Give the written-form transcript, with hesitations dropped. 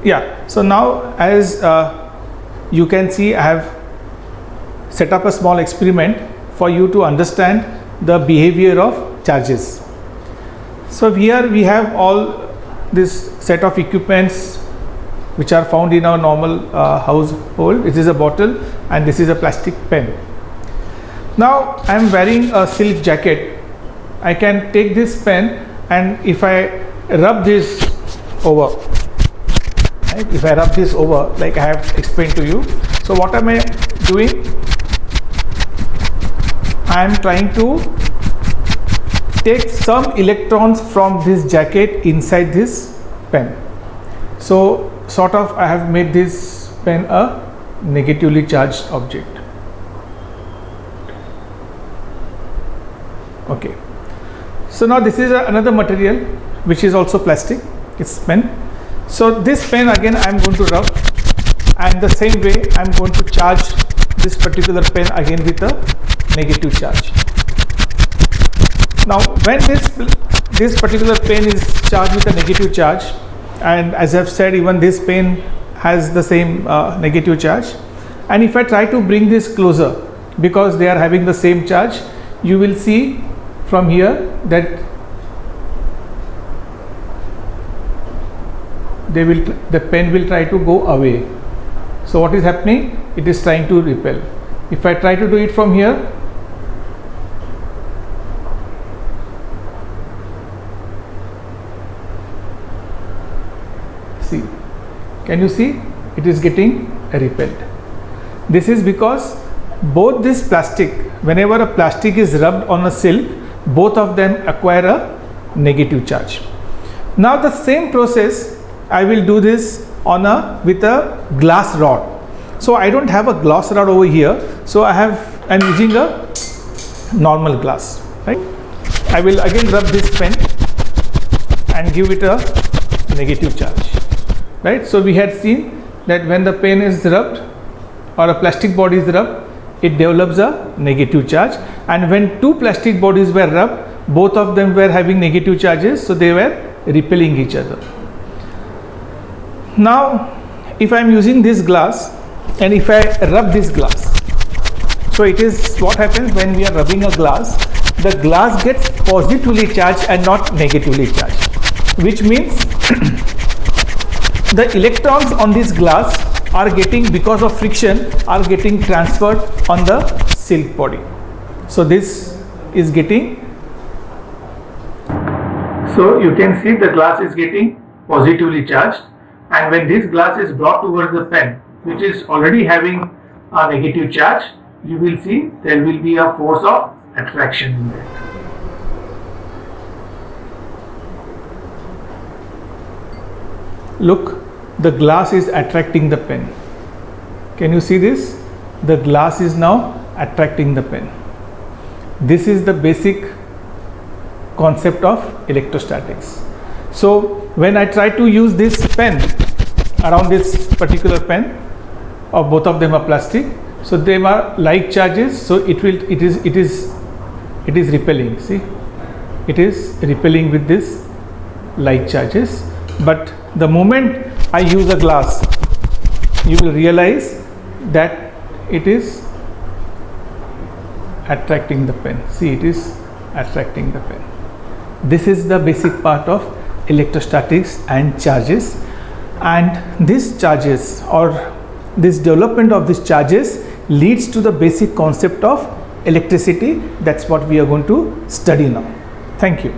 Yeah, so now as you can see, I have set up a small experiment for you to understand the behavior of charges. So here we have all this set of equipments which are found in our normal household. This is a bottle and this is a plastic pen. Now I am wearing a silk jacket. I can take this pen and if I rub this over, right? If I rub this over like I have explained to you, so what am I doing? I am trying to take some electrons from this jacket inside this pen. So sort of I have made this pen a negatively charged object. Okay, so now this is another material which is also plastic. It's pen. So this pen again I am going to rub, and the same way I am going to charge this particular pen again with a negative charge. Now when this particular pen is charged with a negative charge, and as I have said, even this pen has the same negative charge, and if I try to bring this closer because they are having the same charge, you will see from here that the pen will try to go away. So what is happening? It is trying to repel. If I try to do it from here, see, can you see? It is getting repelled. This is because both this plastic, whenever a plastic is rubbed on a silk, both of them acquire a negative charge. Now the same process I will do this on with a glass rod. So I don't have a glass rod over here, so I'm using a normal glass, right? I will again rub this pen and give it a negative charge, right? So we had seen that when the pen is rubbed or a plastic body is rubbed, it develops a negative charge, and when two plastic bodies were rubbed, both of them were having negative charges, so they were repelling each other. Now if I am using this glass and if I rub this glass, so it is what happens when we are rubbing a glass, the glass gets positively charged and not negatively charged, which means the electrons on this glass are getting, because of friction, are getting transferred on the silk body. So this is getting, so you can see the glass is getting positively charged, and when this glass is brought towards the pen, which is already having a negative charge, you will see there will be a force of attraction in that. Look, the glass is attracting the pen. Can you see this? The glass is now attracting the pen. This is the basic concept of electrostatics. So when I try to use this pen around this particular pen, or both of them are plastic, so they are like charges, so it is repelling. See, it is repelling with this like charges. But the moment I use a glass, you will realize that it is attracting the pen. See, it is attracting the pen. This is the basic part of electrostatics and charges, and these charges, or this development of these charges, leads to the basic concept of electricity. That's what we are going to study now. Thank you.